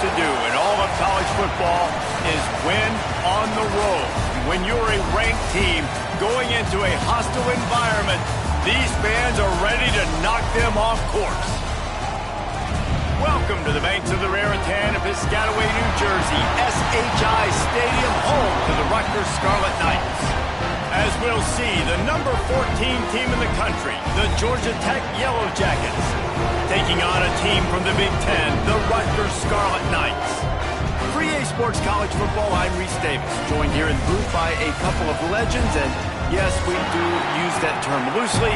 to do in all of college football is win on the road. When you're a ranked team going into a hostile environment, these fans are ready to knock them off course. Welcome to the banks of the Raritan of Piscataway, New Jersey, SHI Stadium, home to the Rutgers Scarlet Knights. As we'll see, the number 14 team in the country, the Georgia Tech Yellow Jackets, taking on a team from the Big Ten, the Rutgers Scarlet Knights. For EA Sports College Football, I'm Reese Davis, joined here in the booth by a couple of legends, and yes, we do use that term loosely.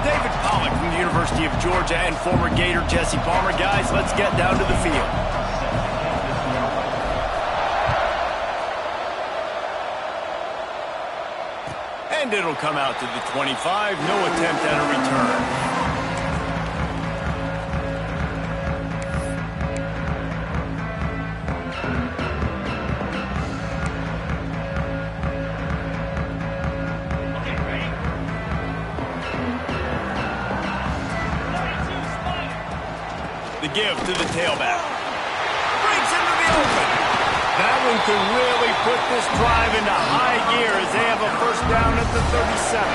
David Pollack from the University of Georgia and former Gator Jesse Palmer. Guys, let's get down to the field. And it'll come out to the 25. No attempt at a return. Okay, ready? The give to the tailback. Breaks into the open. That one could really put this drive into high gear as they have a first down at the 37.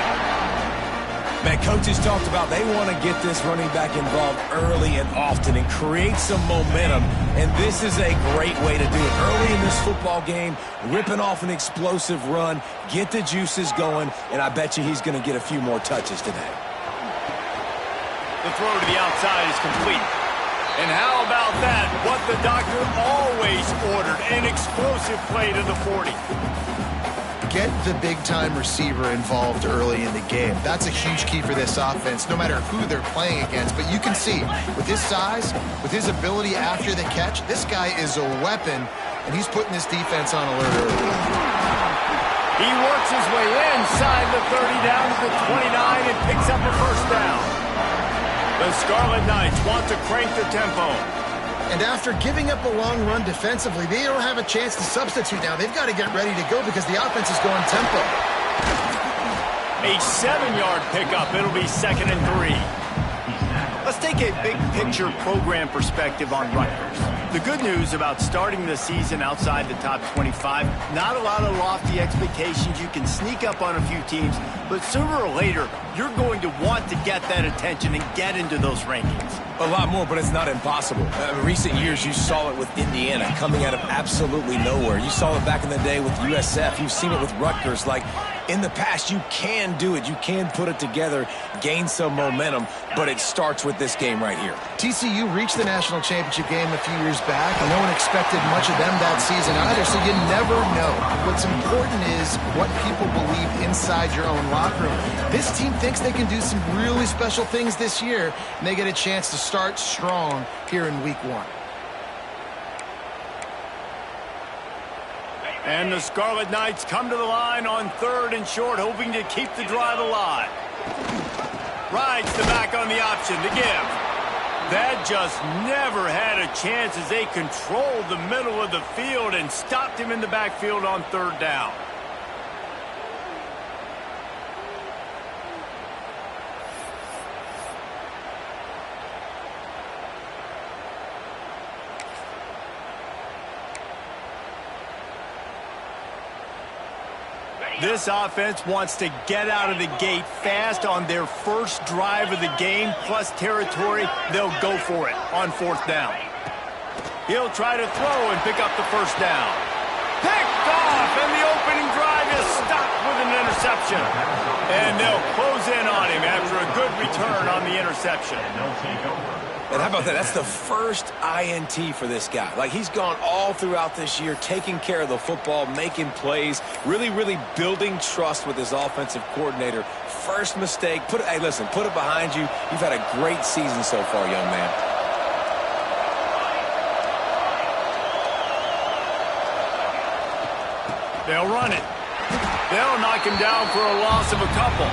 Man, coaches talked about they want to get this running back involved early and often and create some momentum, and this is a great way to do it. Early in this football game, ripping off an explosive run, get the juices going, and I bet you he's going to get a few more touches today. The throw to the outside is complete. And how about that? What the doctor always ordered, an explosive play to the 40. Get the big-time receiver involved early in the game. That's a huge key for this offense, no matter who they're playing against. But you can see, with his size, with his ability after the catch, this guy is a weapon, and he's putting this defense on alert early. He works his way inside the 30 down to the 29 and picks up a first down. The Scarlet Knights want to crank the tempo. And after giving up a long run defensively, they don't have a chance to substitute now. They've got to get ready to go because the offense is going tempo. A 7-yard pickup. It'll be 2nd and 3. Let's take a big picture program perspective on Rutgers. The good news about starting the season outside the top 25, not a lot of lofty expectations. You can sneak up on a few teams, but sooner or later, you're going to want to get that attention and get into those rankings. A lot more, but it's not impossible. In recent years, you saw it with Indiana coming out of absolutely nowhere. You saw it back in the day with USF. You've seen it with Rutgers. Like, in the past, you can do it. You can put it together, gain some momentum, but it starts with this game right here. TCU reached the national championship game a few years back, and no one expected much of them that season either, so you never know. What's important is what people believe inside your own locker room. This team thinks they can do some really special things this year, and they get a chance to start strong here in week 1. And the Scarlet Knights come to the line on 3rd and short, hoping to keep the drive alive. Rides the back on the option to give. That just never had a chance as they controlled the middle of the field and stopped him in the backfield on 3rd down. This offense wants to get out of the gate fast on their first drive of the game, plus territory. They'll go for it on 4th down. He'll try to throw and pick up the first down. Picked off, and the opening drive is stopped with an interception. And they'll close in on him after a good return on the interception. And how about that? That's the first INT for this guy. Like, he's gone all throughout this year, taking care of the football, making plays, really building trust with his offensive coordinator. First mistake, hey, listen, put it behind you. You've had a great season so far, young man. They'll run it. They'll knock him down for a loss of a couple.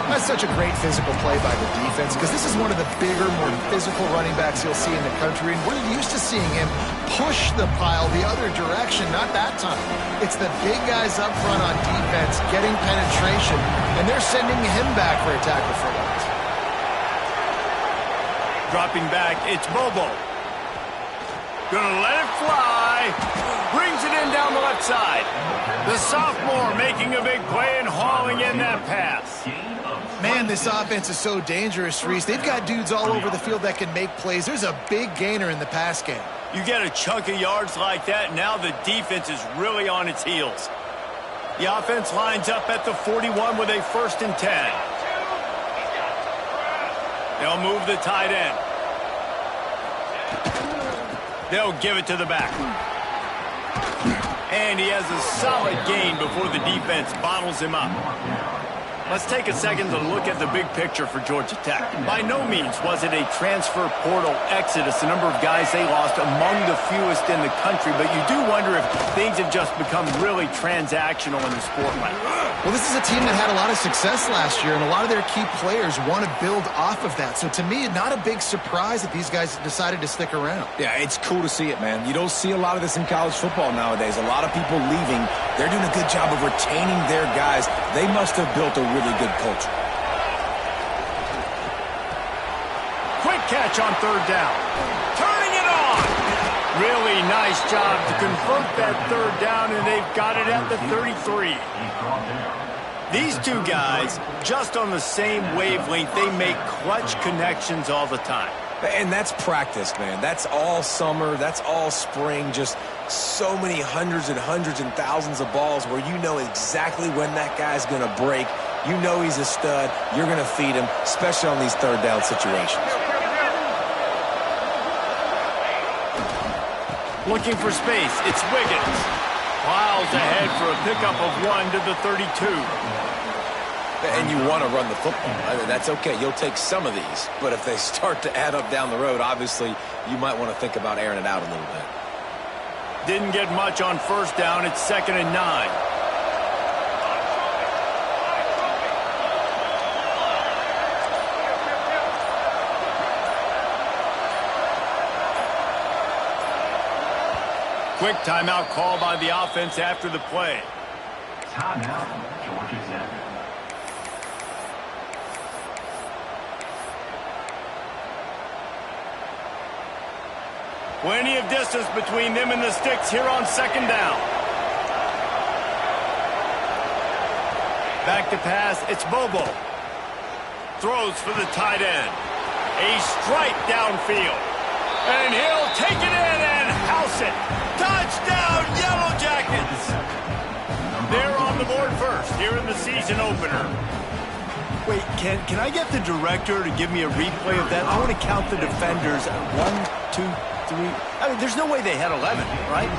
That's such a great physical play by the defense because this is one of the bigger, more physical running backs you'll see in the country, and we're used to seeing him push the pile the other direction. Not that time. It's the big guys up front on defense getting penetration, and they're sending him back for a tackle for loss. Dropping back, it's Bobo. Gonna let it fly. Brings it in down the left side. The sophomore making a big play and hauling in that pass. Man, this offense is so dangerous, Reese. They've got dudes all over the field that can make plays. There's a big gainer in the pass game. You get a chunk of yards like that, now the defense is really on its heels. The offense lines up at the 41 with a 1st and 10. They'll move the tight end. They'll give it to the back. And he has a solid gain before the defense bottles him up. Let's take a second to look at the big picture for Georgia Tech. By no means was it a transfer portal exodus, the number of guys they lost among the fewest in the country, but you do wonder if things have just become really transactional in the sport right now. Well, this is a team that had a lot of success last year, and a lot of their key players want to build off of that. So to me, not a big surprise that these guys decided to stick around. Yeah, it's cool to see it, man. You don't see a lot of this in college football nowadays. A lot of people leaving. They're doing a good job of retaining their guys. They must have built a really good culture. Quick catch on 3rd down. Turning it on. Really nice job to convert that 3rd down, and they've got it at the 33. These two guys, just on the same wavelength, they make clutch connections all the time. And that's practice, man. That's all summer. That's all spring. Just so many hundreds and thousands of balls where you know exactly when that guy's going to break. You know he's a stud. You're going to feed him, especially on these 3rd down situations. Looking for space. It's Wiggins. Miles ahead for a pickup of 1 to the 32. And you want to run the football. That's okay. You'll take some of these. But if they start to add up down the road, obviously, you might want to think about airing it out a little bit. Didn't get much on 1st down. It's 2nd and 9. Quick timeout call by the offense after the play. Timeout, Georgia Tech. Plenty of distance between them and the sticks here on 2nd down. Back to pass, it's Bobo. Throws for the tight end. A strike downfield. And he'll take it in and house it. Touchdown, Yellow Jackets! They're on the board first here in the season opener. Wait, can I get the director to give me a replay of that? I want to count the defenders. 1, 2, 3. I mean, there's no way they had 11, right?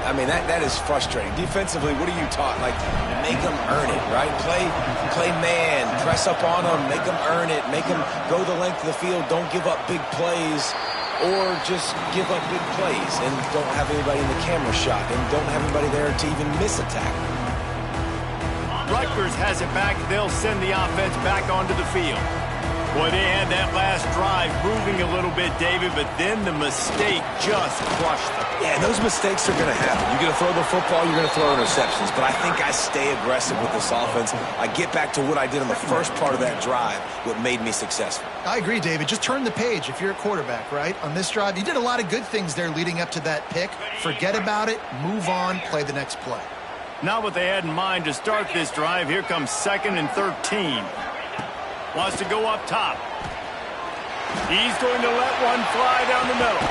I mean, that is frustrating. Defensively, what are you taught? Like, make them earn it, right? Play man, press up on them, make them earn it, make them go the length of the field, don't give up big plays, or just give up big plays and don't have anybody in the camera shot and don't have anybody there to even miss a tackle. Rutgers has it back. They'll send the offense back onto the field. Boy, they had that last drive moving a little bit, David, but then the mistake just crushed them. Yeah, those mistakes are going to happen. You're going to throw the football, you're going to throw interceptions, but I think I stay aggressive with this offense. I get back to what I did on the first part of that drive, what made me successful. I agree, David. Just turn the page if you're a quarterback, right? On this drive, you did a lot of good things there leading up to that pick. Forget about it, move on, play the next play. Not what they had in mind to start this drive. Here comes 2nd and 13. Wants to go up top. He's going to let one fly down the middle.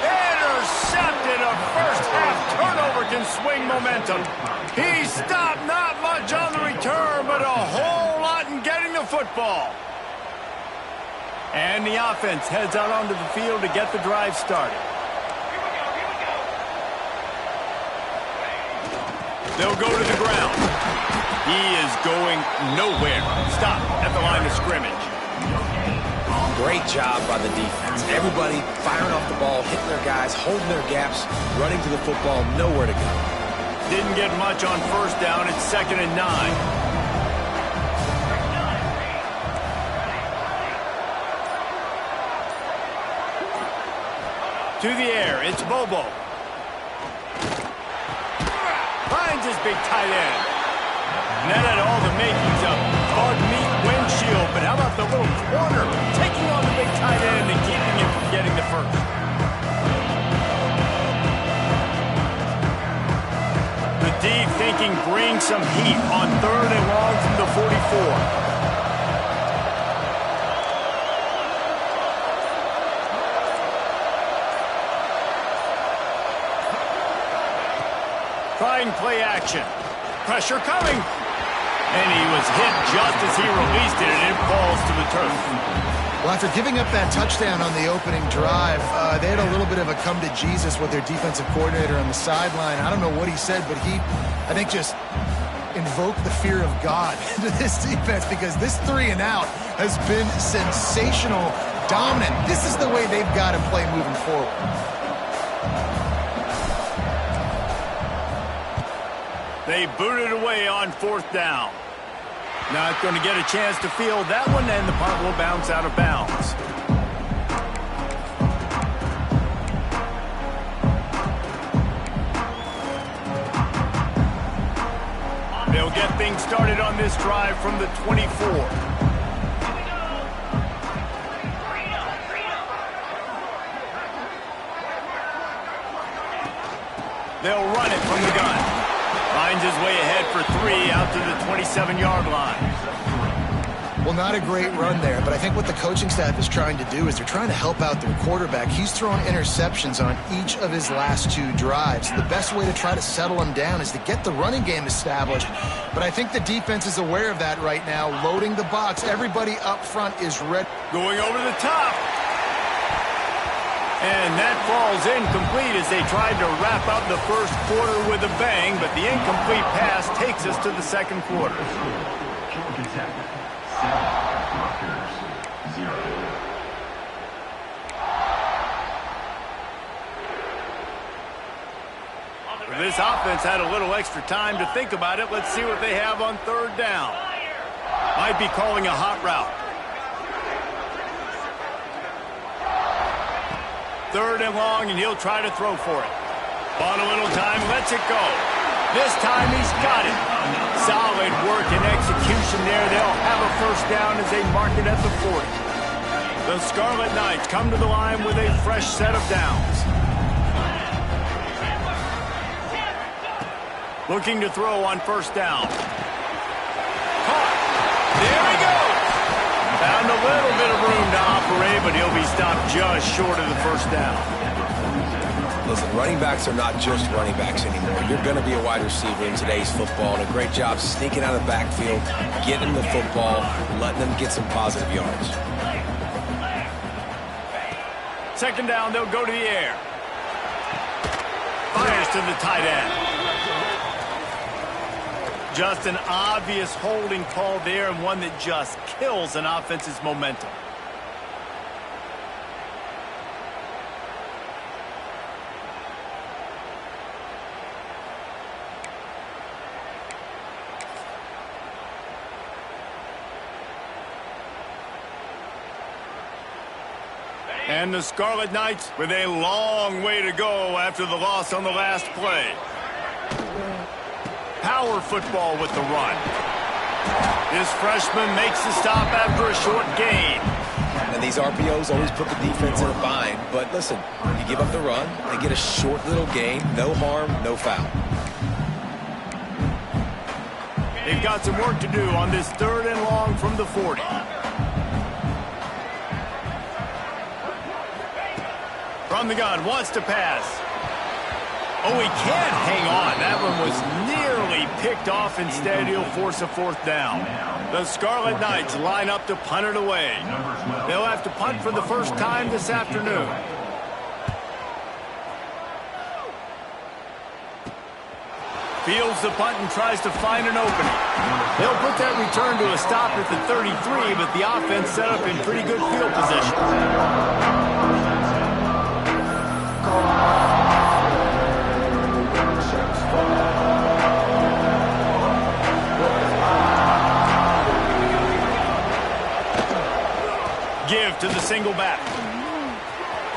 Intercepted. A first-half turnover can swing momentum. He stopped, not much on the return, but a whole lot in getting the football. And the offense heads out onto the field to get the drive started. They'll go to the ground. He is going nowhere. Stop at the line of scrimmage. Great job by the defense. Everybody firing off the ball, hitting their guys, holding their gaps, running to the football, nowhere to go. Didn't get much on 1st down. It's 2nd and 9. To the air, it's Bobo. Finds his big tight end. And that had all the makings of hard meat windshield, but how about the little corner taking on the big tight end and keeping him from getting the first? thinking bring some heat on 3rd and long from the 44. Trying play action. Pressure coming. And he was hit just as he released it, and it falls to the turf. Well, after giving up that touchdown on the opening drive, they had a little bit of a come to Jesus with their defensive coordinator on the sideline. I don't know what he said, but he, I think, just invoked the fear of God into this defense, because this 3 and out has been sensational, dominant. This is the way they've got to play moving forward. They booted away on 4th down. Not going to get a chance to field that one, and the punt will bounce out of bounds. They'll get things started on this drive from the 24. They'll run it from the gun. Finds his way ahead for 3 out to the 27-yard line. Well, not a great run there, but I think what the coaching staff is trying to do is they're trying to help out their quarterback. He's thrown interceptions on each of his last 2 drives. The best way to try to settle him down is to get the running game established. But I think the defense is aware of that right now, loading the box. Everybody up front is ready. Going over the top. And that falls incomplete as they tried to wrap up the first quarter with a bang, but the incomplete pass takes us to the second quarter. Georgia Tech, 7. Rutgers, 0. This offense had a little extra time to think about it. Let's see what they have on 3rd down. Might be calling a hot route. 3rd and long, and he'll try to throw for it. On a little time, lets it go. This time he's got it. Solid work and execution there. They'll have a first down as they mark it at the 40. The Scarlet Knights come to the line with a fresh set of downs. Looking to throw on 1st down. Caught. There he goes. Found a little bit of room to operate, but he'll be stopped just short of the 1st down. Listen, running backs are not just running backs anymore. You're going to be a wide receiver in today's football, and a great job sneaking out of the backfield, getting the football, letting them get some positive yards. 2nd down, they'll go to the air. Fires to the tight end. Just an obvious holding call there, and one that just kills an offense's momentum. And the Scarlet Knights with a long way to go after the loss on the last play. Power football with the run. This freshman makes the stop after a short gain. And these RPOs always put the defense in a bind. But listen, you give up the run, they get a short little gain, no harm, no foul. They've got some work to do on this 3rd and long from the 40. From the gun, wants to pass. Oh, he can't hang on. That one was nearly picked off. Instead, he'll force a 4th down. The Scarlet Knights line up to punt it away. They'll have to punt for the first time this afternoon. Fields the punt and tries to find an opening. They'll put that return to a stop at the 33, but the offense set up in pretty good field position. Give to the single back.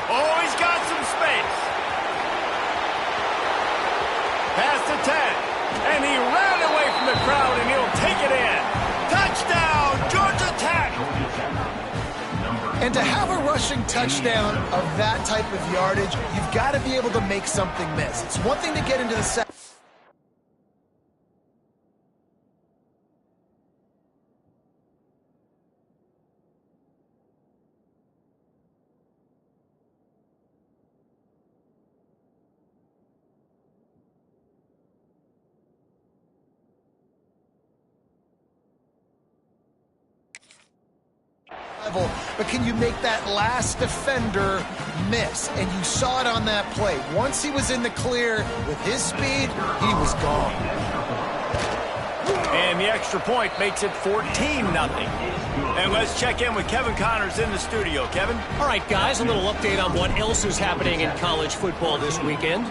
Oh, he's got some space. Past the 10. And he ran away from the crowd, and he'll take it in. Touchdown, Georgia Tech! And to have a rushing touchdown of that type of yardage, you've got to be able to make something miss. It's one thing to get into the second. level, but can you make that last defender miss? And you saw it on that play. Once he was in the clear with his speed, he was gone. And the extra point makes it 14-0. And let's check in with Kevin Connors in the studio. Kevin? All right, guys, a little update on what else is happening in college football this weekend.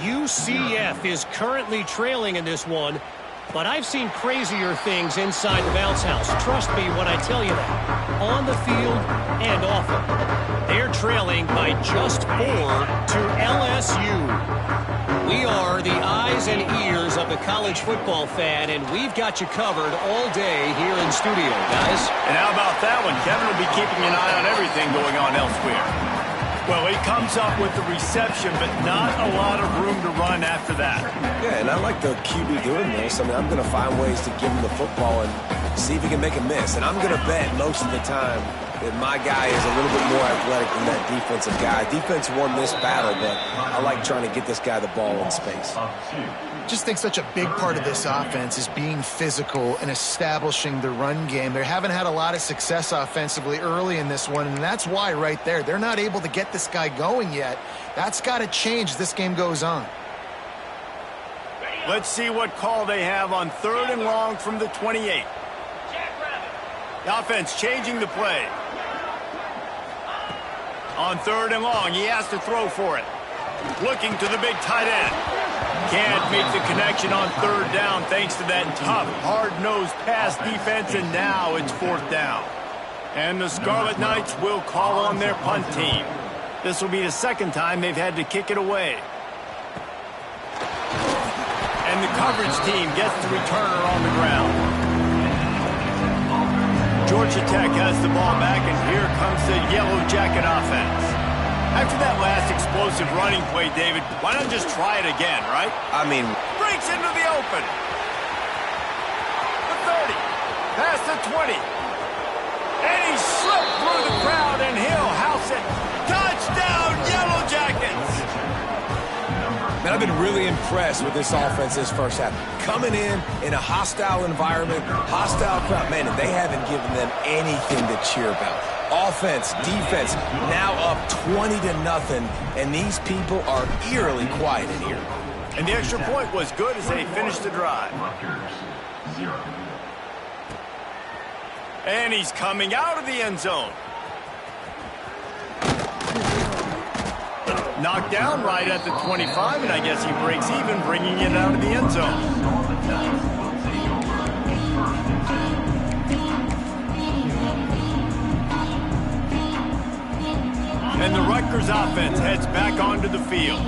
UCF is currently trailing in this one, but I've seen crazier things inside the bounce house. Trust me when I tell you that. On the field and off it. They're trailing by just 4 to LSU. We are the eyes and ears of the college football fan, and we've got you covered all day here in studio, guys. And how about that one? Kevin will be keeping an eye on everything going on elsewhere. Well, he comes up with the reception, but not a lot of room to run after that. Yeah, and I like the QB doing this. I mean, I'm going to find ways to give him the football and see if he can make a miss. And I'm going to bet most of the time that my guy is a little bit more athletic than that defensive guy. Defense won this battle, but I like trying to get this guy the ball in space. Just think such a big part of this offense is being physical and establishing the run game. They haven't had a lot of success offensively early in this one, and that's why right there, they're not able to get this guy going yet. That's got to change as this game goes on. Let's see what call they have on 3rd and long from the 28. The offense changing the play. On 3rd and long, he has to throw for it. Looking to the big tight end. Can't make the connection on 3rd down thanks to that tough, hard-nosed pass defense, and now it's 4th down. And the Scarlet Knights will call on their punt team. This will be the 2nd time they've had to kick it away. And the coverage team gets the returner on the ground. Georgia Tech has the ball back, and here comes the Yellow Jacket offense. After that last explosive running play, David, why not just try it again, right? I mean, Breaks into the open. The 30. Past the 20. And he slipped through the crowd, and he'll house it. Touchdown, Yellow Jackets! man, I've been really impressed with this offense this first half. Coming in a hostile environment, hostile crowd, man, and they haven't given them anything to cheer about. Offense, defense, now up 20-0, and these people are eerily quiet in here. And the extra point was good as they finished the drive. Rutgers, 0. And he's coming out of the end zone. Knocked down right at the 25, and I guess he breaks even, bringing it out of the end zone. And the Rutgers offense heads back onto the field.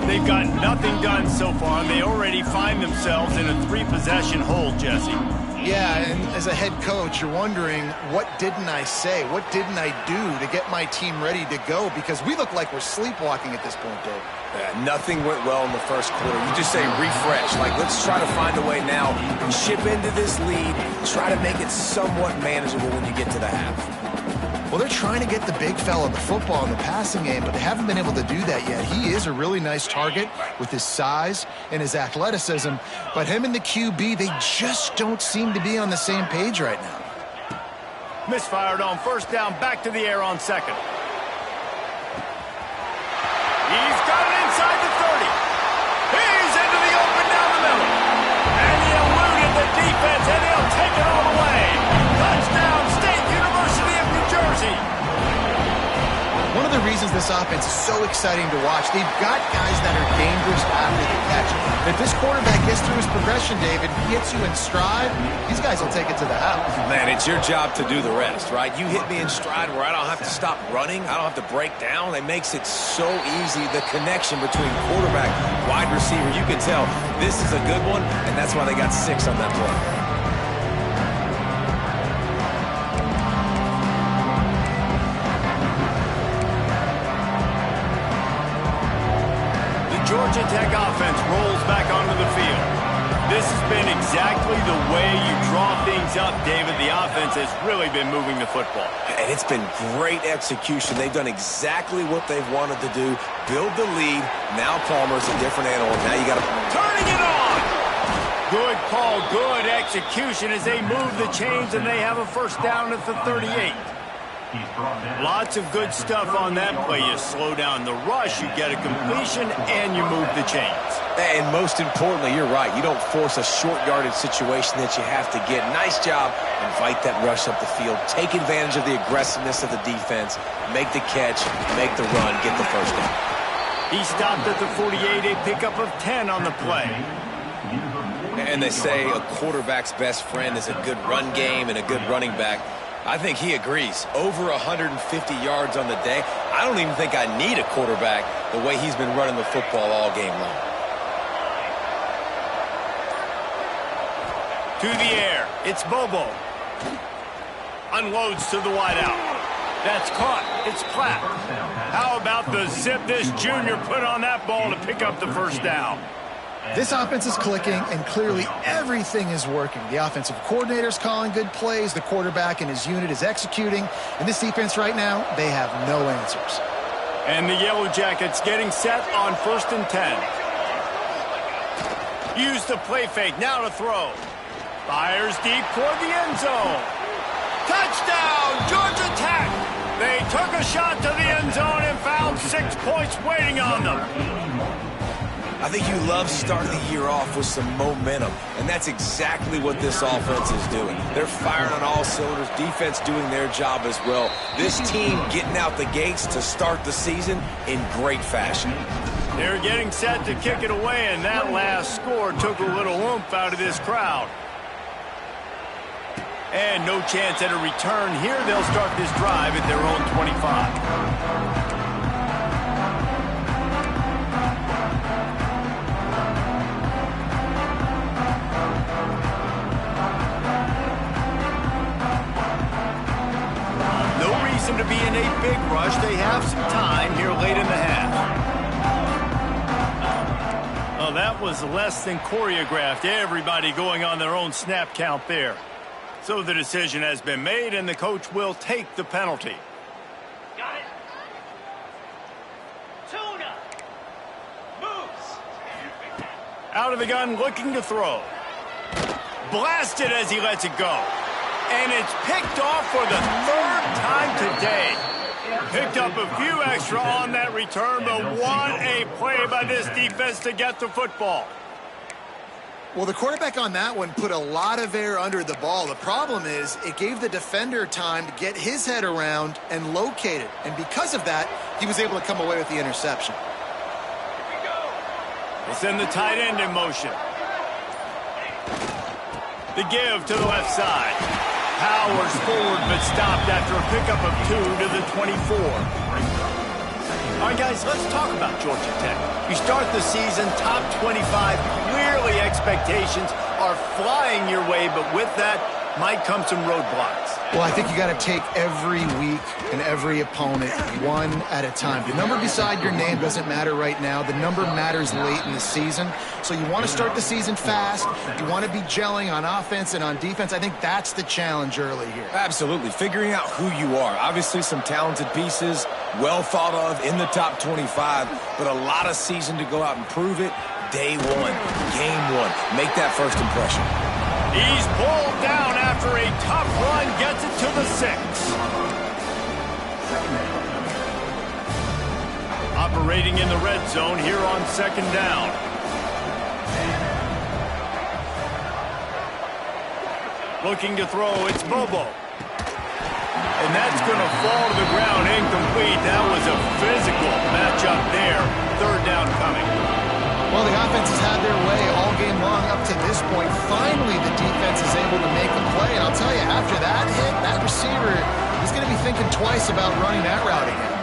They've got nothing done so far, and they already find themselves in a 3-possession hole, Jesse. Yeah, and as a head coach, you're wondering, what didn't I say? What didn't I do to get my team ready to go? Because we look like we're sleepwalking at this point, Dave. Yeah, nothing went well in the first quarter. You just say refresh. Like, let's try to find a way now and ship into this lead, try to make it somewhat manageable when you get to the half. Well, they're trying to get the big fella the football in the passing game, but they haven't been able to do that yet. He is a really nice target with his size and his athleticism, but him and the QB, they just don't seem to be on the same page right now. Misfired on first down, back to the air on second. He's got it inside the 30. He's into the open down the middle. And he eluded the defense, and he'll take it all the way. Touchdown, State University of New Jersey. One of the reasons this offense is so exciting to watch, they've got guys that are dangerous after the catch. If this quarterback gets through his progression, David, he hits you in stride, these guys will take it to the house. Man, it's your job to do the rest, right? You hit me in stride where I don't have to stop running. I don't have to break down. It makes it so easy. The connection between quarterback, wide receiver, you can tell this is a good one, and that's why they got 6 on that play. Georgia Tech offense rolls back onto the field. This has been exactly the way you draw things up, David. The offense has really been moving the football. And it's been great execution. They've done exactly what they've wanted to do. Build the lead. Now Palmer's a different animal. Now you got to... Turning it on! Good call, good execution as they move the chains, and they have a first down at the 38. Lots of good stuff on that play. You slow down the rush, you get a completion, and you move the chains. And most importantly, you're right. You don't force a short yardage situation that you have to get. Nice job. Invite that rush up the field. Take advantage of the aggressiveness of the defense. Make the catch, make the run, get the first down. He stopped at the 48, a pickup of 10 on the play. And they say a quarterback's best friend is a good run game and a good running back. I think he agrees. Over 150 yards on the day. I don't even think I need a quarterback the way he's been running the football all game long. To the air. It's Bobo. Unloads to the wideout. That's caught. It's Platt. How about the zip this junior put on that ball to pick up the first down? This offense is clicking, and clearly everything is working. The offensive coordinator's calling good plays. The quarterback and his unit is executing. And this defense right now, they have no answers. And the Yellow Jackets getting set on 1st and 10. Use the play fake. Now to throw. Fires deep toward the end zone. Touchdown, Georgia Tech. They took a shot to the end zone and found 6 points waiting on them. I think you love starting the year off with some momentum, and that's exactly what this offense is doing. They're firing on all cylinders, defense doing their job as well. This team getting out the gates to start the season in great fashion. They're getting set to kick it away, and that last score took a little oomph out of this crowd. And no chance at a return here. They'll start this drive at their own 25. To be in a big rush. They have some time here late in the half. Oh, that was less than choreographed. Everybody going on their own snap count there. So the decision has been made, and the coach will take the penalty. Got it. Tuna. Moves. Out of the gun, looking to throw. Blasted as he lets it go. And it's picked off for the 3rd time today. Picked up a few extra on that return, but what a play by this defense to get the football. Well, the quarterback on that one put a lot of air under the ball. The problem is it gave the defender time to get his head around and locate it. And because of that, he was able to come away with the interception. They send the tight end in motion. The give to the left side. Powers forward, but stopped after a pickup of 2 to the 24. All right, guys, let's talk about Georgia Tech. You start the season top 25. Clearly, expectations are flying your way, but with that might come some roadblocks. Well, I think you got to take every week and every opponent one at a time. The number beside your name doesn't matter right now. The number matters late in the season. So you want to start the season fast. You want to be gelling on offense and on defense. I think that's the challenge early here. Absolutely. Figuring out who you are. Obviously some talented pieces, well thought of in the top 25, but a lot of season to go out and prove it. Day 1, game 1. Make that first impression. He's pulled down after a tough run, gets it to the 6. Operating in the red zone here on 2nd down. Looking to throw, it's Bobo. And that's going to fall to the ground, incomplete. That was a physical matchup there. 3rd down coming. Well, the offense has had their way all game long up to this point. Finally, the defense is able to make a play. And I'll tell you, after that hit, that receiver, he's going to be thinking twice about running that route again.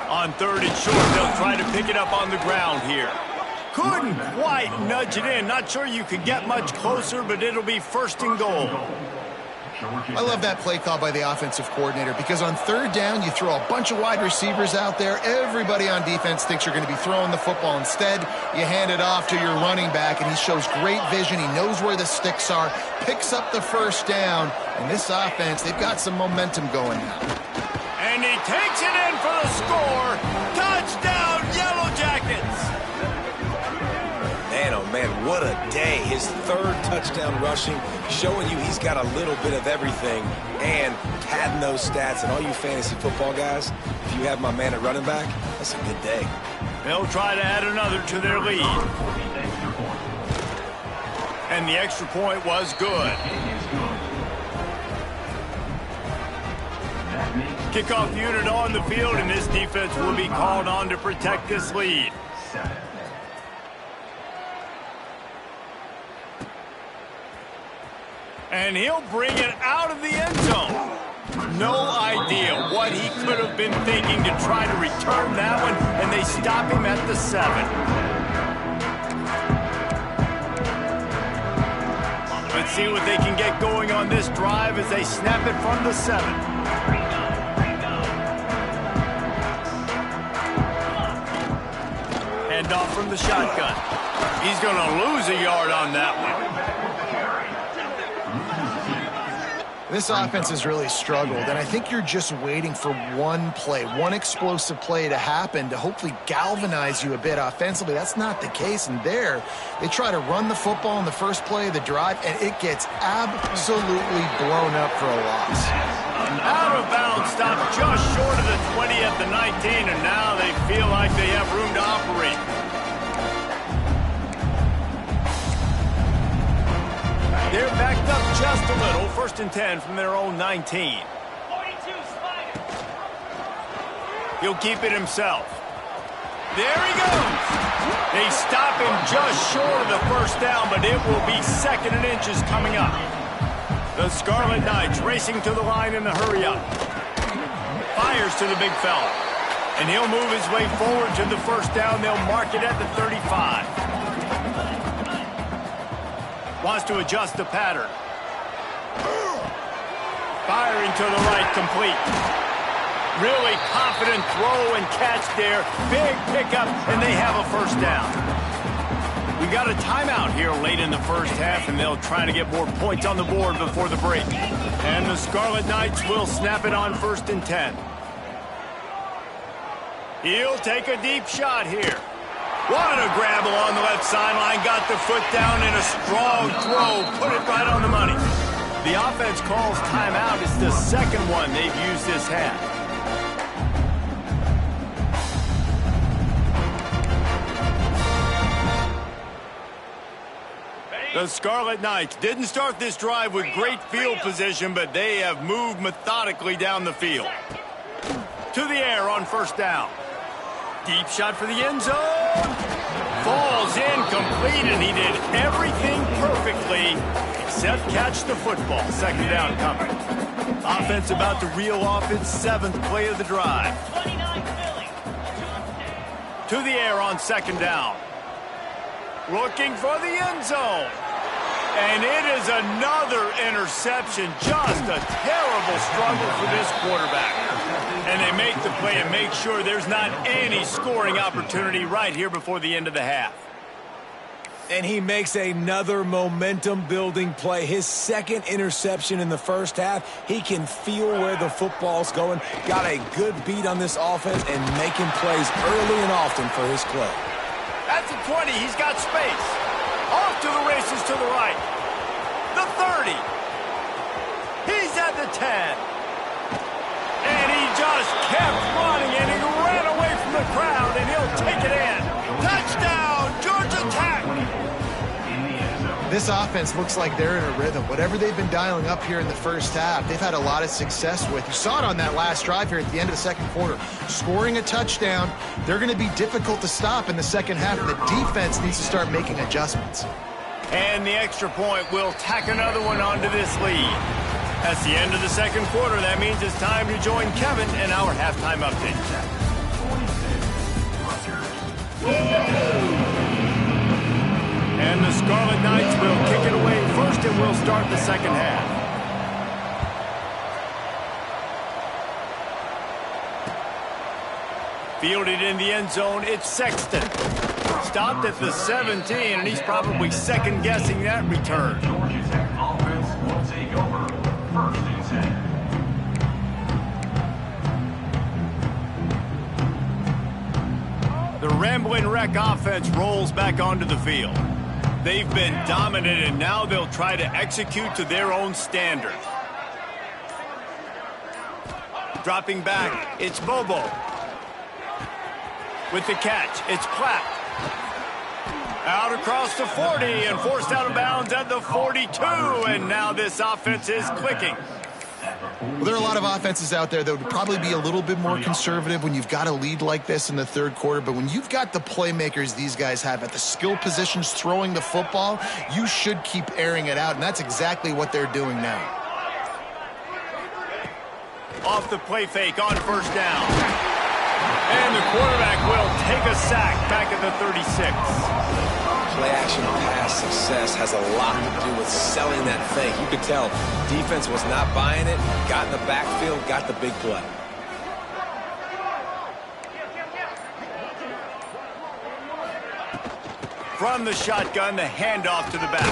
On 3rd and short, they'll try to pick it up on the ground here. Couldn't quite nudge it in. Not sure you could get much closer, but it'll be 1st and goal. I love that play call by the offensive coordinator because on 3rd down, you throw a bunch of wide receivers out there. Everybody on defense thinks you're going to be throwing the football. Instead, you hand it off to your running back, and he shows great vision. He knows where the sticks are, picks up the 1st down. And this offense, they've got some momentum going now. And he takes it in for the score. Touchdown, Yellow Jackets! Man, oh man, What a day. His third touchdown rushing, showing you he's got a little bit of everything, and padding those stats. And all you fantasy football guys, if you have my man at running back, that's a good day. They'll try to add another to their lead. And the extra point was good. Kickoff unit on the field, and this defense will be called on to protect this lead. And he'll bring it out of the end zone. No idea what he could have been thinking to try to return that one, and they stop him at the 7. Let's see what they can get going on this drive as they snap it from the 7. Hand off from the shotgun. He's going to lose a yard on that one. This offense has really struggled, and I think you're just waiting for one play, one explosive play to happen to hopefully galvanize you a bit offensively. That's not the case, and there they try to run the football in the first play of the drive, and it gets absolutely blown up for a loss. Out of bounds, stopped just short of the 20 at the 19, and now they feel like they have room to operate. They're backed up just a little. 1st and 10 from their own 19. 42 Spider. He'll keep it himself. There he goes. They stop him just short of the 1st down, but it will be 2nd and inches coming up. The Scarlet Knights racing to the line in a hurry up. Fires to the big fella. And he'll move his way forward to the 1st down. They'll mark it at the 35. Wants to adjust the pattern. Firing to the right, complete. Really confident throw and catch there. Big pickup, and they have a 1st down. We got a timeout here late in the 1st half, and they'll try to get more points on the board before the break. And the Scarlet Knights will snap it on 1st and 10. He'll take a deep shot here. What a grab along the left sideline, got the foot down in a strong throw, put it right on the money. The offense calls timeout. It's the 2nd one they've used this half. The Scarlet Knights didn't start this drive with great field position, but they have moved methodically down the field. To the air on 1st down. Deep shot for the end zone. Falls incomplete, and he did everything perfectly except catch the football. 2nd down coming. Offense about to reel off its 7th play of the drive. 29 Philly. To the air on 2nd down. Looking for the end zone. And it is another interception. Just a terrible struggle for this quarterback. And they make the play and make sure there's not any scoring opportunity right here before the end of the half. And he makes another momentum-building play. His 2nd interception in the 1st half. He can feel where the football's going. Got a good beat on this offense and making plays early and often for his club. At the 20, he's got space. Off to the races to the right. The 30. He's at the 10. And he just kept running, and he ran away from the crowd, and he'll take it in. Touchdown, Georgia Tech! This offense looks like they're in a rhythm. Whatever they've been dialing up here in the 1st half, they've had a lot of success with. You saw it on that last drive here at the end of the 2nd quarter. Scoring a touchdown, they're going to be difficult to stop in the 2nd half. The defense needs to start making adjustments. And the extra point will tack another one onto this lead. That's the end of the 2nd quarter. That means it's time to join Kevin in our halftime update. And the Scarlet Knights will kick it away first, and we'll start the 2nd half. Fielded in the end zone, it's Sexton. Stopped at the 17, and he's probably second-guessing that return. Georgia Tech offense will take over 1st and 10. The Ramblin' Wreck offense rolls back onto the field. They've been dominant, and now they'll try to execute to their own standard. Dropping back, it's Bobo. With the catch, it's Platt. Out across the 40 and forced out of bounds at the 42, and now this offense is clicking. Well, there are a lot of offenses out there that would probably be a little bit more conservative when you've got a lead like this in the third quarter, but when you've got the playmakers these guys have at the skill positions throwing the football, you should keep airing it out, and that's exactly what they're doing now. Off the play fake on first down. And the quarterback will take a sack back at the 36. Play action pass success has a lot to do with selling that fake. You could tell defense was not buying it, got in the backfield, got the big play. From the shotgun, the handoff to the back.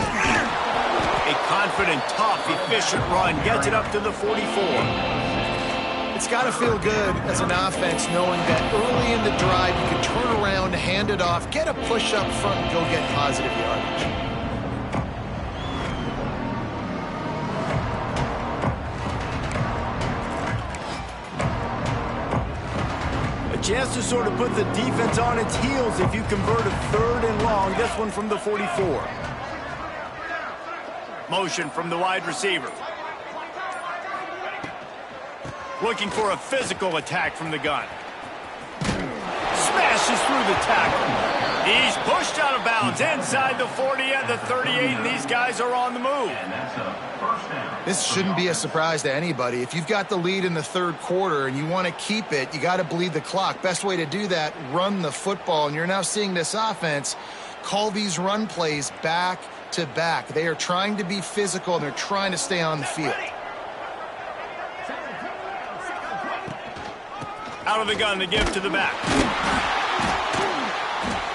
A confident, tough, efficient run gets it up to the 44. It's got to feel good as an offense knowing that early in the drive you can turn around, hand it off, get a push up front, and go get positive yardage. A chance to sort of put the defense on its heels if you convert a third and long. This one from the 44. Motion from the wide receiver. Looking for a physical attack from the gun. Smashes through the tackle. He's pushed out of bounds inside the 40 at the 38, and these guys are on the move. This shouldn't be a surprise to anybody. If you've got the lead in the third quarter and you want to keep it, you got to bleed the clock. Best way to do that, run the football. And you're now seeing this offense call these run plays back to back. They are trying to be physical, and they're trying to stay on the field. Out of the gun to give to the back.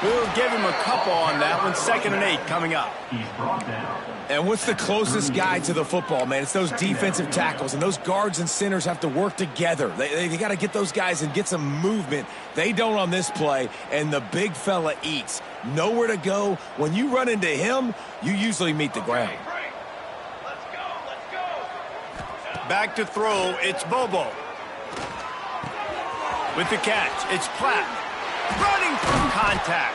We'll give him a couple on that one. 2nd and 8 coming up. And what's the closest guy to the football, man? It's those defensive tackles, and those guards and centers have to work together. They got to get those guys and get some movement. They don't on this play, and the big fella eats. Nowhere to go. When you run into him, you usually meet the ground. Back to throw, it's Bobo. With the catch, it's Platt. Running through contact.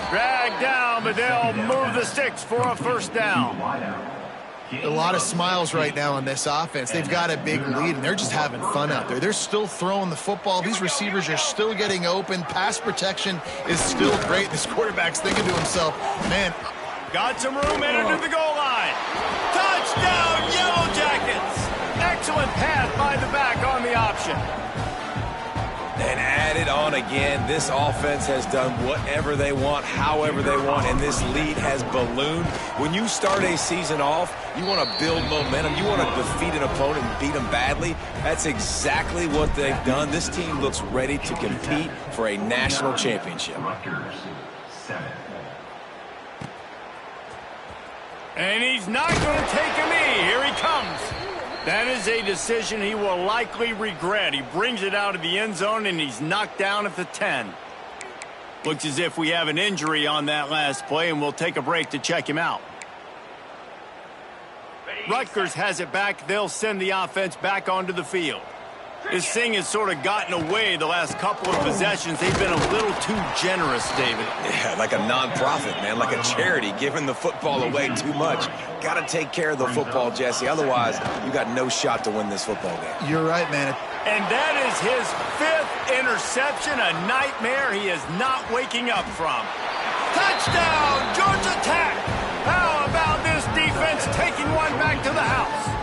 Dragged down, but they'll move the sticks for a first down. A lot of smiles right now on this offense. They've got a big lead, and they're just having fun out there. They're still throwing the football. These receivers are still getting open. Pass protection is still great. This quarterback's thinking to himself, man. Got some room headed to the goal line. Touchdown, Yellow Jackets. Excellent pass by the back on the option. And add it on again. This offense has done whatever they want, however they want, and this lead has ballooned. When you start a season off, you want to build momentum. You want to defeat an opponent and beat them badly. That's exactly what they've done. This team looks ready to compete for a national championship. Rutgers, 7. And he's not going to take a knee. Here he comes. That is a decision he will likely regret. He brings it out of the end zone, and he's knocked down at the 10. Looks as if we have an injury on that last play, and we'll take a break to check him out. Rutgers has it back. They'll send the offense back onto the field. This thing has sort of gotten away the last couple of possessions. They've been a little too generous, David. Yeah, like a non-profit, man, like a charity, giving the football away too much. Got to take care of the football, Jesse. Otherwise, you got no shot to win this football game. You're right, man. And that is his 5th interception, a nightmare he is not waking up from. Touchdown, Georgia Tech. How about this defense taking one back to the house?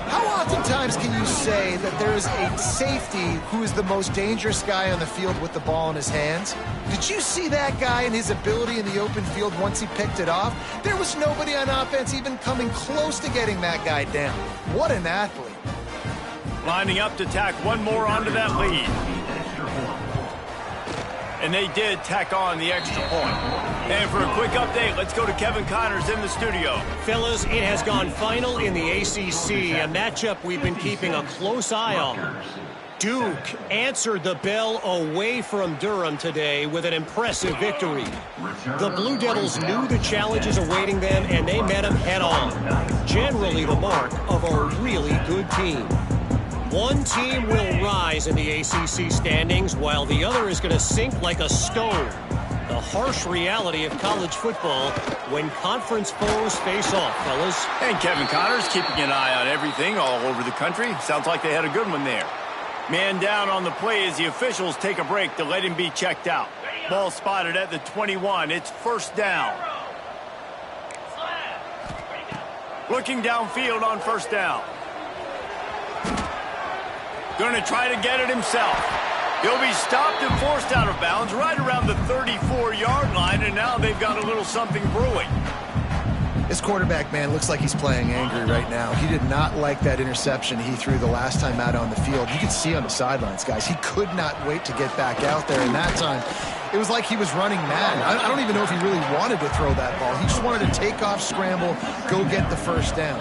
How oftentimes can you say that there is a safety who is the most dangerous guy on the field with the ball in his hands? Did you see that guy and his ability in the open field once he picked it off? There was nobody on offense even coming close to getting that guy down. What an athlete. Lining up to tack one more onto that lead. And they did tack on the extra point. And for a quick update, let's go to Kevin Connors in the studio. Fellas, it has gone final in the ACC, a matchup we've been keeping a close eye on. Duke answered the bell away from Durham today with an impressive victory. The Blue Devils knew the challenges awaiting them, and they met them head-on. Generally the mark of a really good team. One team will rise in the ACC standings, while the other is going to sink like a stone. The harsh reality of college football when conference foes face off, fellas. And Kevin Connors keeping an eye on everything all over the country. Sounds like they had a good one there. Man down on the play as the officials take a break to let him be checked out. Ball spotted at the 21. It's first down. Looking downfield on first down. Going to try to get it himself. He'll be stopped and forced out of bounds right around the 34-yard line, and now they've got a little something brewing. This quarterback, man, looks like he's playing angry right now. He did not like that interception he threw the last time out on the field. You could see on the sidelines, guys, he could not wait to get back out there. And that time, it was like he was running mad. I don't even know if he really wanted to throw that ball. He just wanted to take off, scramble, go get the first down.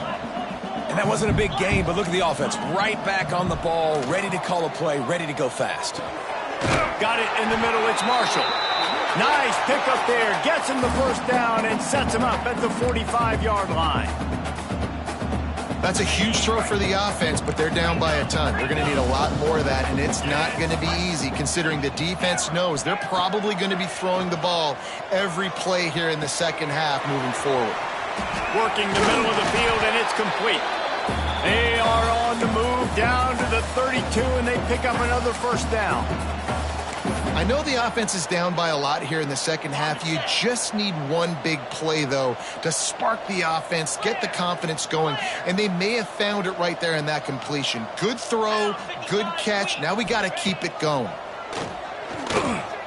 And that wasn't a big gain, but look at the offense. Right back on the ball, ready to call a play, ready to go fast. Got it in the middle. It's Marshall. Nice pickup there. Gets him the first down and sets him up at the 45-yard line. That's a huge throw for the offense, but they're down by a ton. They're going to need a lot more of that, and it's not going to be easy considering the defense knows they're probably going to be throwing the ball every play here in the second half moving forward. Working the middle of the field, and it's complete. They are on the move down to the 32, and they pick up another first down. I know the offense is down by a lot here in the second half. You just need one big play, though, to spark the offense, get the confidence going, and they may have found it right there in that completion. Good throw, good catch. Now we got to keep it going.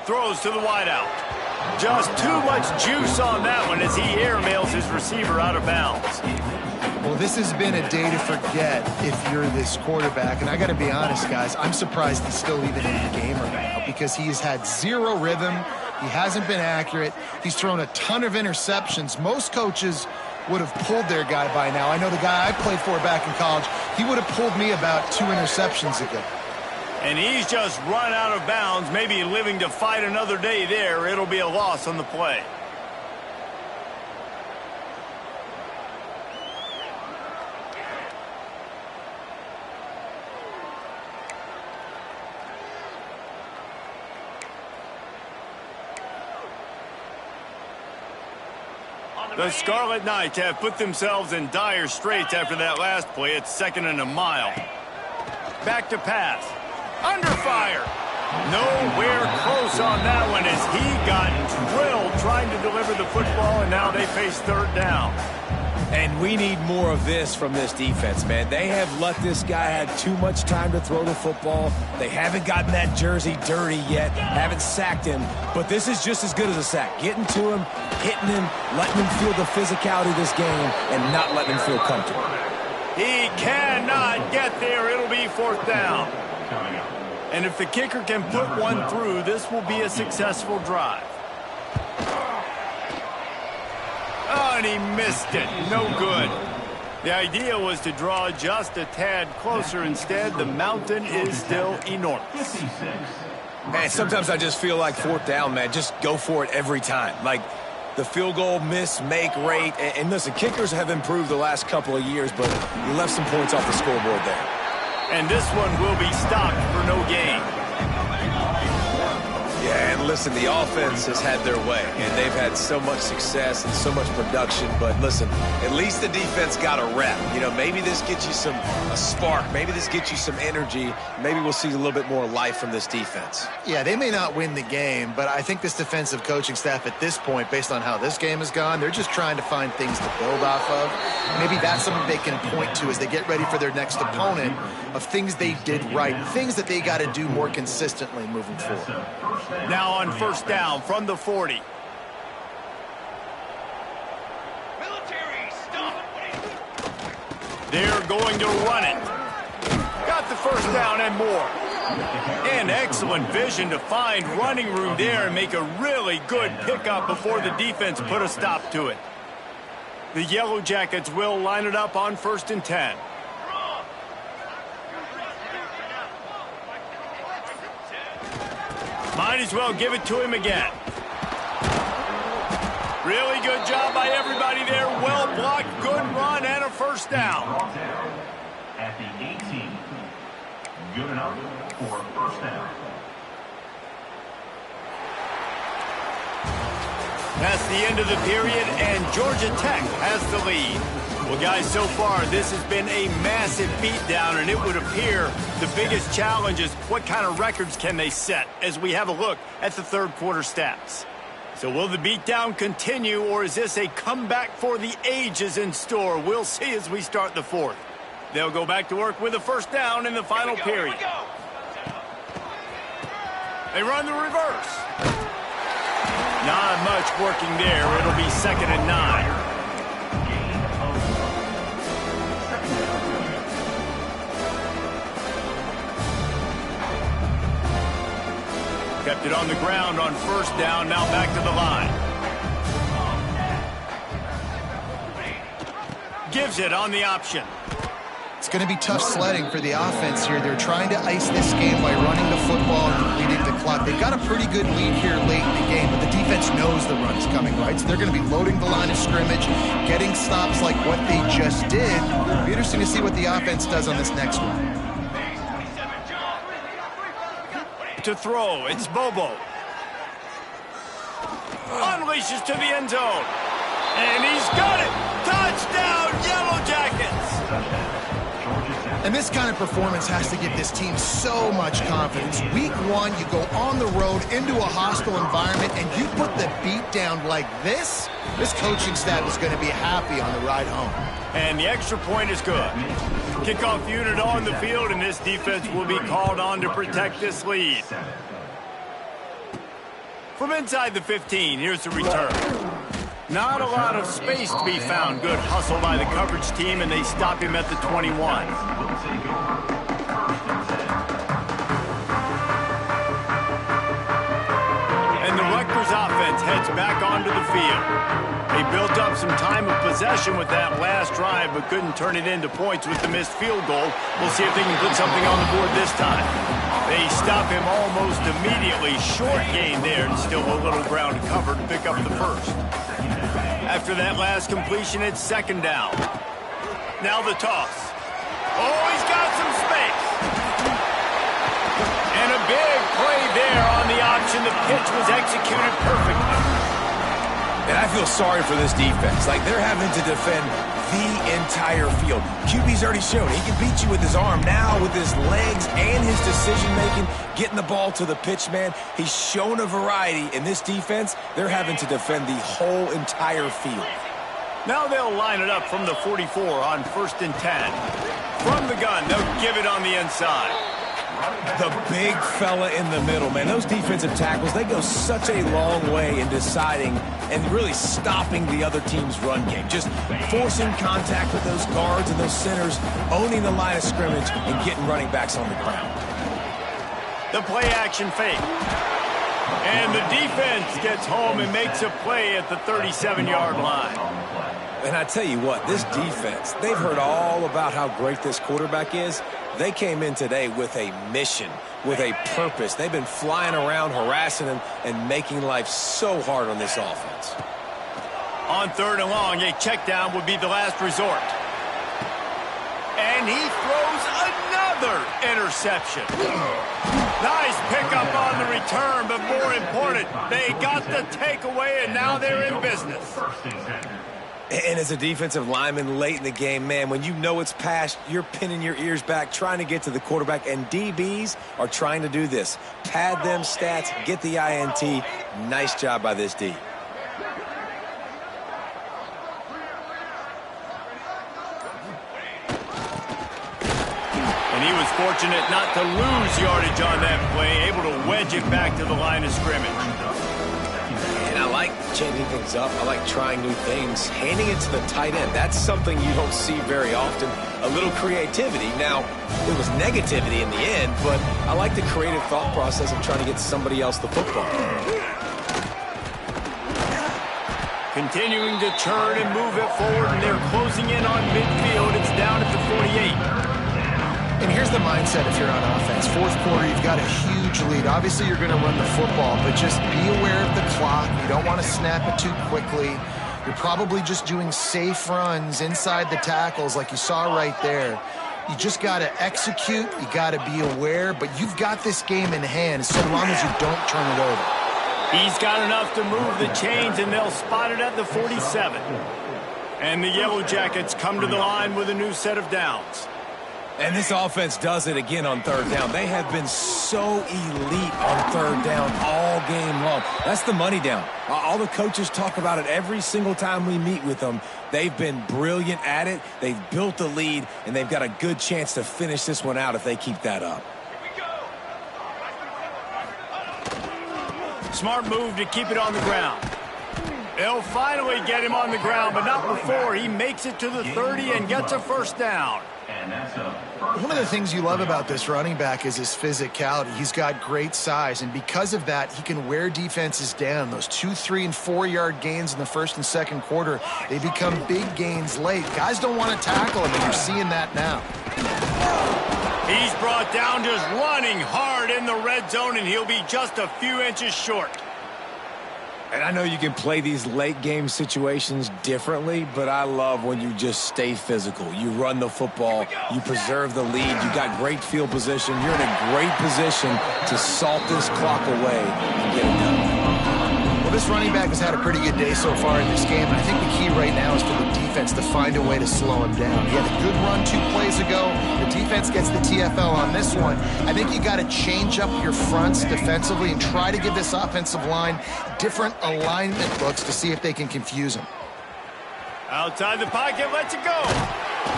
Throws to the wideout. Just too much juice on that one as he airmails his receiver out of bounds. Well, this has been a day to forget if you're this quarterback. And I got to be honest, guys, I'm surprised he's still even in the game right now because he has had zero rhythm. He hasn't been accurate. He's thrown a ton of interceptions. Most coaches would have pulled their guy by now. I know the guy I played for back in college, he would have pulled me about 2 interceptions ago. And he's just run out of bounds, maybe living to fight another day there. It'll be a loss on the play. The Scarlet Knights have put themselves in dire straits after that last play. It's 2nd and a mile. Back to pass. Under fire. Nowhere close on that one as he got drilled trying to deliver the football, and now they face 3rd down. And we need more of this from this defense, man. They have let this guy have too much time to throw the football. They haven't gotten that jersey dirty yet, haven't sacked him. But this is just as good as a sack. Getting to him, hitting him, letting him feel the physicality of this game, and not letting him feel comfortable. He cannot get there. It'll be 4th down. And if the kicker can put one through, this will be a successful drive. Oh, and he missed it. No good. The idea was to draw just a tad closer. Instead, the mountain is still enormous. Man, sometimes I just feel like 4th down, man. Just go for it every time. Like the field goal miss, make rate. And listen, kickers have improved the last couple of years, but you left some points off the scoreboard there. And this one will be stopped for no gain. Yeah, and listen, the offense has had their way, and they've had so much success and so much production. But listen, at least the defense got a rep. You know, maybe this gets you a spark. Maybe this gets you some energy. Maybe we'll see a little bit more life from this defense. Yeah, they may not win the game, but I think this defensive coaching staff at this point, based on how this game has gone, they're just trying to find things to build off of. Maybe that's something they can point to as they get ready for their next opponent of things they did right, things that they got to do more consistently moving forward. Now on 1st down from the 40. Military, stop. They're going to run it. Got the first down and more. And excellent vision to find running room there and make a really good pickup before the defense put a stop to it. The Yellow Jackets will line it up on 1st and 10. Might as well give it to him again. Really good job by everybody there. Well blocked, good run, and a first down. At the 18. Good enough for a first down. That's the end of the period, and Georgia Tech has the lead. Well, guys, so far, this has been a massive beatdown, and it would appear the biggest challenge is what kind of records can they set as we have a look at the third quarter stats. So will the beatdown continue, or is this a comeback for the ages in store? We'll see as we start the fourth. They'll go back to work with a first down in the final period. They run the reverse. Not much working there. It'll be 2nd and 9. Kept it on the ground on first down. Now back to the line. Gives it on the option. It's going to be tough sledding for the offense here. They're trying to ice this game by running the football and completing the clock. They've got a pretty good lead here late in the game, but the defense knows the run is coming, right? So they're going to be loading the line of scrimmage, getting stops like what they just did. It'll be interesting to see what the offense does on this next one. To throw, it's Bobo. Unleashes to the end zone. And he's got it! Touchdown, Yellow Jackets! And this kind of performance has to give this team so much confidence. Week one, you go on the road into a hostile environment, and you put the beat down like this. This coaching staff is going to be happy on the ride home. And the extra point is good. Kickoff unit on the field, and this defense will be called on to protect this lead. From inside the 15, here's the return. Not a lot of space to be found. Good hustle by the coverage team, and they stop him at the 21. And the Rutgers offense heads back onto the field. They built up some time of possession with that last drive, but couldn't turn it into points with the missed field goal. We'll see if they can put something on the board this time. They stop him almost immediately. Short gain there, and still a little ground to cover to pick up the first. After that last completion, it's 2nd down. Now the toss. Oh, he's got some space. And a big play there on the option. The pitch was executed perfectly. And I feel sorry for this defense. Like, they're having to defend the entire field. QB's already shown he can beat you with his arm. Now with his legs and his decision-making, getting the ball to the pitch man, he's shown a variety. In this defense, they're having to defend the whole entire field. Now they'll line it up from the 44 on 1st and 10. From the gun, they'll give it on the inside. The big fella in the middle, man. Those defensive tackles, they go such a long way in deciding and really stopping the other team's run game. Just forcing contact with those guards and those centers, owning the line of scrimmage, and getting running backs on the ground. The play action fake. And the defense gets home and makes a play at the 37-yard line. And I tell you what, this defense, they've heard all about how great this quarterback is. They came in today with a mission, with a purpose. They've been flying around, harassing him, and making life so hard on this offense. On 3rd and long, a check down would be the last resort. And he throws another interception. Nice pickup on the return, but more important, they got the takeaway, and now they're in business. And as a defensive lineman late in the game, man, when you know it's past, you're pinning your ears back, trying to get to the quarterback, and DBs are trying to do this. Pad them stats, get the INT. Nice job by this D. And he was fortunate not to lose yardage on that play, able to wedge it back to the line of scrimmage. I like changing things up. I like trying new things. Handing it to the tight end, that's something you don't see very often. A little creativity. Now, it was negativity in the end, but I like the creative thought process of trying to get somebody else the football. Continuing to turn and move it forward, and they're closing in on midfield. It's down at the 48. And here's the mindset if you're on offense. Fourth quarter, you've got a huge lead. Obviously, you're going to run the football, but just be aware of the clock. You don't want to snap it too quickly. You're probably just doing safe runs inside the tackles like you saw right there. You just got to execute. You got to be aware, but you've got this game in hand so long as you don't turn it over. He's got enough to move the chains, and they'll spot it at the 47. And the Yellow Jackets come to the line with a new set of downs. And this offense does it again on third down. They have been so elite on third down all game long. That's the money down. All the coaches talk about it every single time we meet with them. They've been brilliant at it. They've built the lead, and they've got a good chance to finish this one out if they keep that up. Smart move to keep it on the ground. They'll finally get him on the ground, but not before he makes it to the 30 and gets a first down. One of the things you love about this running back is his physicality. He's got great size, and because of that, he can wear defenses down. Those 2, 3, and 4-yard gains in the first and second quarter, they become big gains late. Guys don't want to tackle him, and you're seeing that now. He's brought down just running hard in the red zone, and he'll be just a few inches short. And I know you can play these late game situations differently, but I love when you just stay physical. You run the football, you preserve the lead, you got great field position. You're in a great position to salt this clock away and get it done. Well, this running back has had a pretty good day so far in this game, and I think the key right now is for the defense to find a way to slow him down. He had a good run 2 plays ago. The defense gets the TFL on this one. I think you got to change up your fronts defensively and try to give this offensive line different alignment looks to see if they can confuse him. Outside the pocket, lets it go.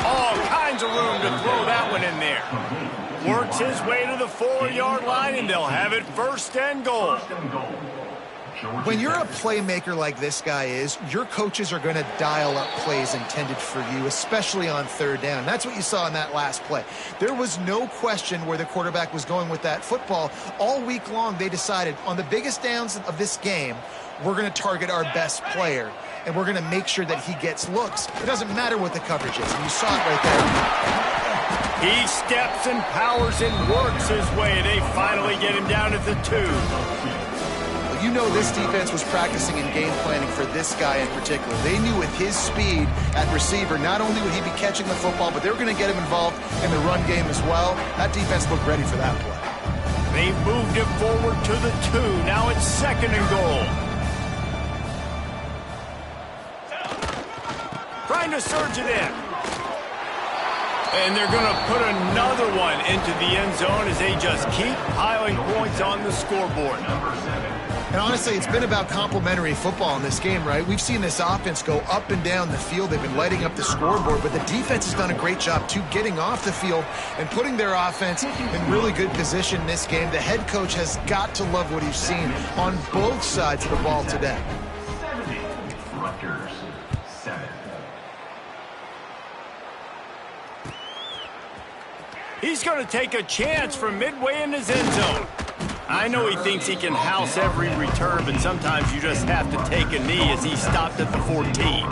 All kinds of room to throw that one in there. Works his way to the 4-yard line, and they'll have it first and goal. When you're a playmaker like this guy is, your coaches are going to dial up plays intended for you, especially on third down. That's what you saw in that last play. There was no question where the quarterback was going with that football. All week long, they decided on the biggest downs of this game, we're going to target our best player, and we're going to make sure that he gets looks. It doesn't matter what the coverage is, and you saw it right there. He steps and powers and works his way. They finally get him down at the 2. You know this defense was practicing and game planning for this guy in particular. They knew with his speed at receiver, not only would he be catching the football, but they were going to get him involved in the run game as well. That defense looked ready for that play. They moved it forward to the 2. Now it's second and goal. Trying to surge it in. And they're going to put another one into the end zone as they just keep piling points on the scoreboard. And honestly, it's been about complementary football in this game, right? We've seen this offense go up and down the field. They've been lighting up the scoreboard, but the defense has done a great job, too, getting off the field and putting their offense in really good position in this game. The head coach has got to love what he's seen on both sides of the ball today. 70, Rutgers, 7. He's going to take a chance from midway in his end zone. I know he thinks he can house every return, but sometimes you just have to take a knee as he stopped at the 14.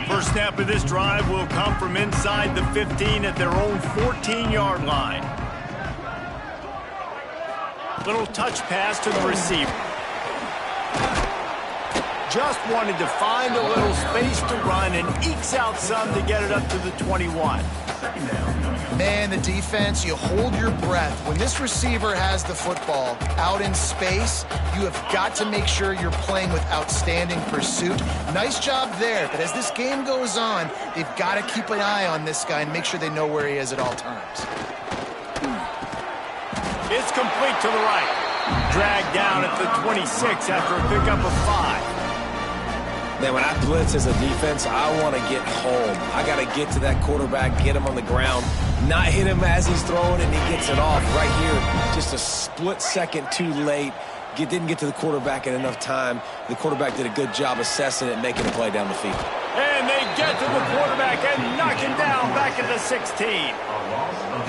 First snap of this drive will come from inside the 15 at their own 14-yard line. Little touch pass to the receiver. Just wanted to find a little space to run and ekes out some to get it up to the 21. Man, the defense, you hold your breath. When this receiver has the football out in space, you have got to make sure you're playing with outstanding pursuit. Nice job there, but as this game goes on, they've got to keep an eye on this guy and make sure they know where he is at all times. It's complete to the right. Dragged down at the 26 after a pickup of 5. Man, when I blitz as a defense, I want to get home. I got to get to that quarterback, get him on the ground, not hit him as he's throwing, and he gets it off right here. Just a split second too late. didn't get to the quarterback in enough time. The quarterback did a good job assessing it and making a play down the field. And they get to the quarterback and knock him down back at the 16.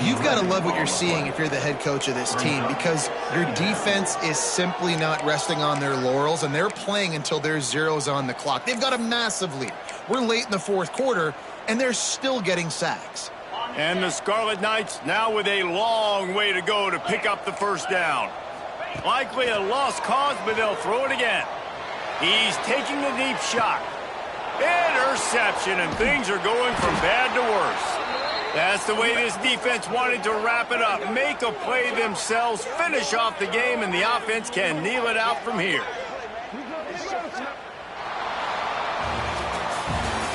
You've got to love what you're seeing if you're the head coach of this team, because your defense is simply not resting on their laurels, and they're playing until there's zeros on the clock. They've got a massive lead. We're late in the fourth quarter, and they're still getting sacks. And the Scarlet Knights now with a long way to go to pick up the first down. Likely a lost cause, but they'll throw it again. He's taking the deep shot. Interception, and things are going from bad to worse. That's the way this defense wanted to wrap it up. Make a play themselves, finish off the game, and the offense can kneel it out from here.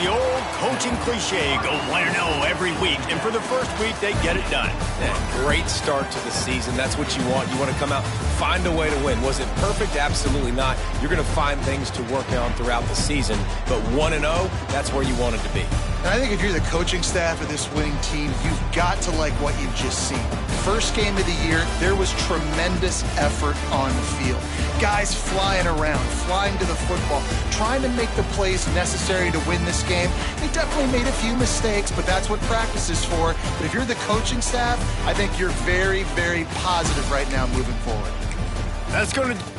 The old coaching cliche, go 1-0 every week, and for the first week, they get it done. Yeah, great start to the season. That's what you want. You want to come out, find a way to win. Was it perfect? Absolutely not. You're going to find things to work on throughout the season, but 1-0, that's where you want it to be. And I think if you're the coaching staff of this winning team, you've got to like what you've just seen. First game of the year, there was tremendous effort on the field. Guys flying around, flying to the football, trying to make the plays necessary to win this game. They definitely made a few mistakes, but that's what practice is for. But if you're the coaching staff, I think you're very, very positive right now moving forward. That's going to